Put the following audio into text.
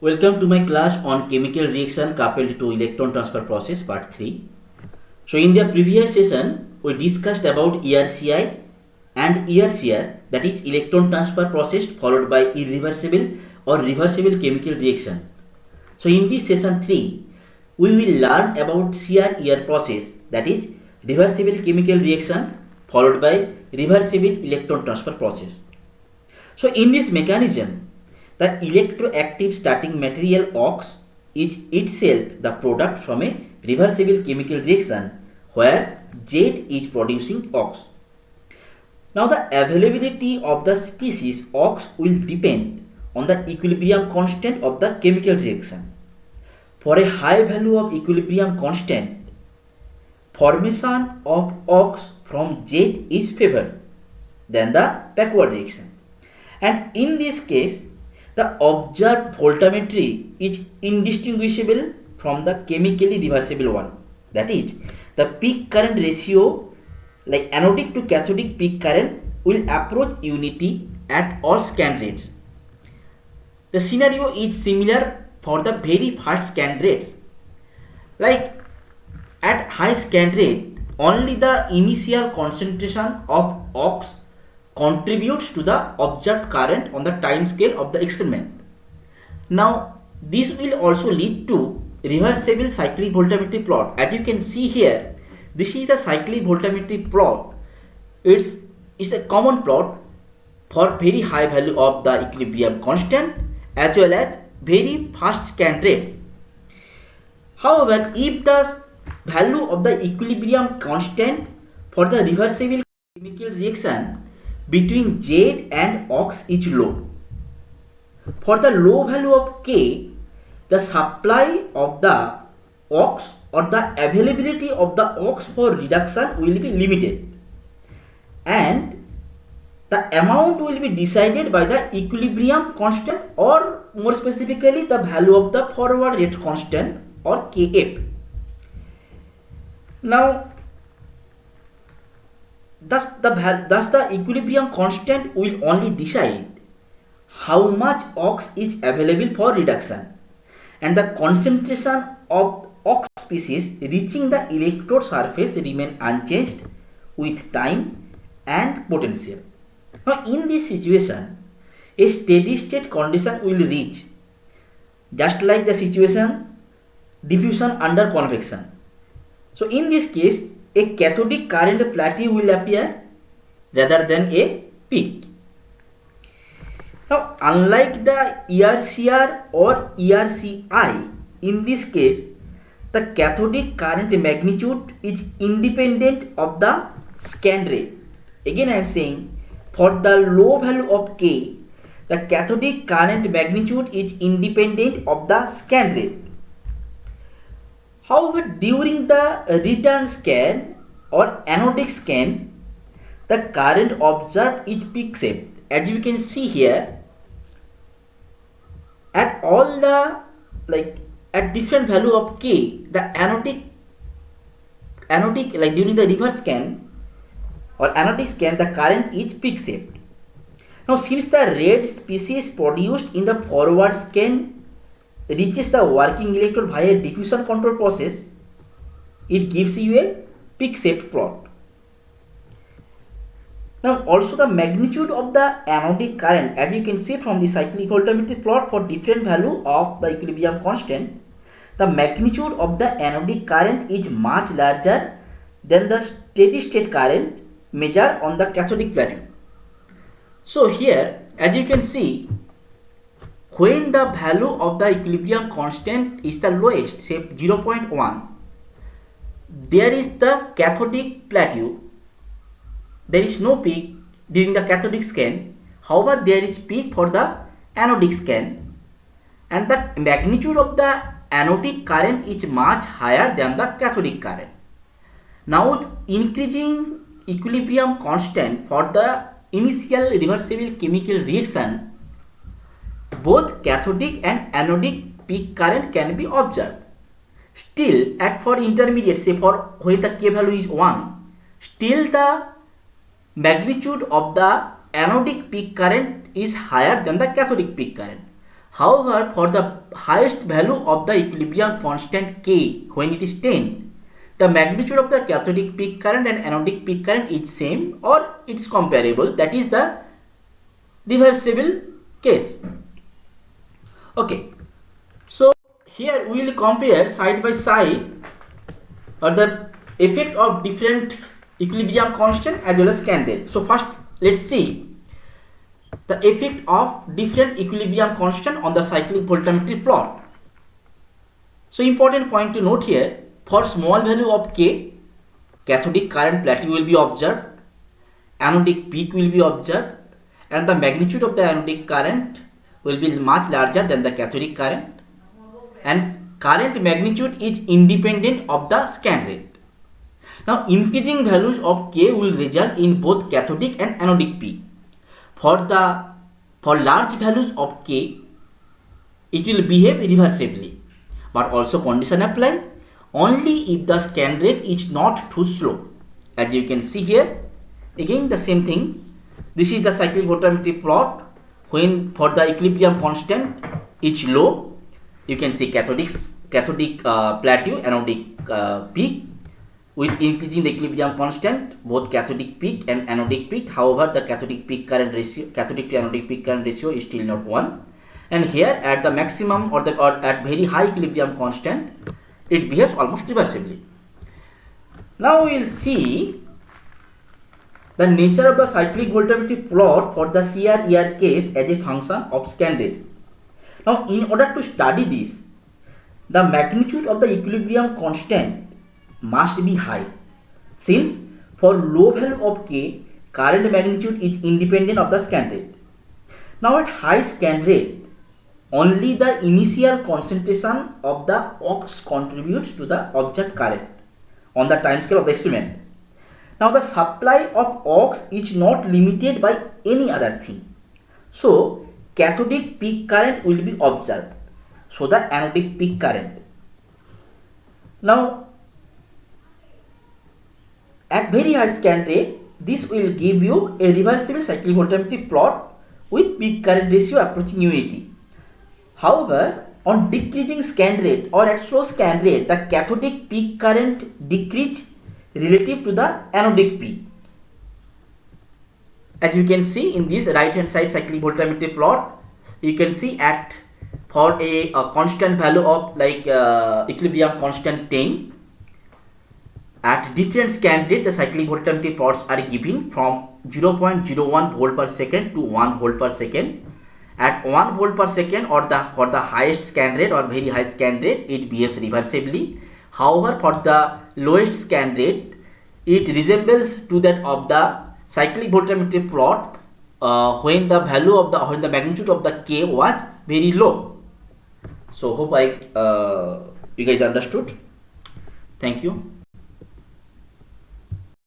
Welcome to my class on chemical reaction coupled to electron transfer process part 3. So in the previous session we discussed about ERCI and ERCR, that is electron transfer process followed by irreversible or reversible chemical reaction. So in this session 3 we will learn about CR-ER process, that is reversible chemical reaction followed by reversible electron transfer process. So in this mechanism, the electroactive starting material OX is itself the product from a reversible chemical reaction where Z is producing OX. Now the availability of the species OX will depend on the equilibrium constant of the chemical reaction. For a high value of equilibrium constant, formation of OX from Z is favored than the backward reaction. And in this case, the observed voltammetry is indistinguishable from the chemically reversible one. That is, the peak current ratio, like anodic to cathodic peak current, will approach unity at all scan rates. The scenario is similar for the very fast scan rates. Like at high scan rate, only the initial concentration of OX contributes to the observed current on the time scale of the experiment. Now this will also lead to reversible cyclic voltammetry plot. As you can see here, this is the cyclic voltammetry plot. It's a common plot for very high value of the equilibrium constant as well as very fast scan rates. However, if the value of the equilibrium constant for the reversible chemical reaction between Z and OX is low. For the low value of K, the supply of the OX or the availability of the OX for reduction will be limited, and the amount will be decided by the equilibrium constant, or more specifically the value of the forward rate constant or Kf. Now thus the equilibrium constant will only decide how much OX is available for reduction, and the concentration of OX species reaching the electrode surface remain unchanged with time and potential. Now in this situation, a steady state condition will reach, just like the situation diffusion under convection. So in this case, a cathodic current plateau will appear rather than a peak. Now unlike the ERCR or ERCI, in this case the cathodic current magnitude is independent of the scan rate. Again I am saying, for the low value of K, the cathodic current magnitude is independent of the scan rate. However, during the return scan or anodic scan, the current observed is peak shaped. As you can see here, at all the at different value of K, the anodic like during the reverse scan or anodic scan, the current is peak shaped. Now since the red species produced in the forward scan reaches the working electrode via diffusion control process, it gives you a peak shaped plot. Now also the magnitude of the anodic current, as you can see from the cyclic voltammetry plot, for different value of the equilibrium constant, the magnitude of the anodic current is much larger than the steady state current measured on the cathodic plateau. So here, as you can see, when the value of the equilibrium constant is the lowest, say 0.1, there is the cathodic plateau. There is no peak during the cathodic scan. However, there is peak for the anodic scan, and the magnitude of the anodic current is much higher than the cathodic current. Now with increasing equilibrium constant for the initial reversible chemical reaction, both cathodic and anodic peak current can be observed. Still, for intermediate, say for when the K value is 1, still the magnitude of the anodic peak current is higher than the cathodic peak current. However, for the highest value of the equilibrium constant K when it is 10, the magnitude of the cathodic peak current and anodic peak current is same or it's comparable. That is the reversible case. Okay. So here we will compare side by side or the effect of different equilibrium constant as well as scan rate. So first let's see the effect of different equilibrium constant on the cyclic voltammetry plot. So important point to note here, for small value of K, cathodic current plateau will be observed, anodic peak will be observed, and the magnitude of the anodic current will be much larger than the cathodic current, and current magnitude is independent of the scan rate. Now increasing values of K will result in both cathodic and anodic peak. For large values of K, it will behave reversibly, but also condition apply only if the scan rate is not too slow. As you can see here, again the same thing. This is the cyclic voltammetry plot when for the equilibrium constant is low. You can see cathodic plateau, anodic peak. With increasing the equilibrium constant, both cathodic peak and anodic peak. However, the cathodic peak current ratio, cathodic to anodic peak current ratio is still not 1. And here at the maximum or at very high equilibrium constant, it behaves almost reversibly. Now we will see the nature of the cyclic voltammetry plot for the CR-ER case as a function of scan rates. Now in order to study this, the magnitude of the equilibrium constant must be high, since for low value of K, current magnitude is independent of the scan rate. Now at high scan rate, only the initial concentration of the aux contributes to the observed current on the time scale of the experiment. Now the supply of aux is not limited by any other thing. So cathodic peak current will be observed. So the anodic peak current. Now at very high scan rate, this will give you a reversible cyclic voltammetry plot with peak current ratio approaching unity. However, on decreasing scan rate or at slow scan rate, the cathodic peak current decrease relative to the anodic peak. As you can see in this right hand side cyclic voltammetry plot, you can see at for a constant value of like equilibrium constant 10, at different scan rate, the cyclic voltammetry plots are given from 0.01 volt per second to 1 volt per second. At 1 volt per second or for the highest scan rate or very high scan rate, it behaves reversibly. However, for the lowest scan rate, it resembles to that of the cyclic voltammetry plot when the value of when the magnitude of the K was very low. So hope you guys understood. Thank you.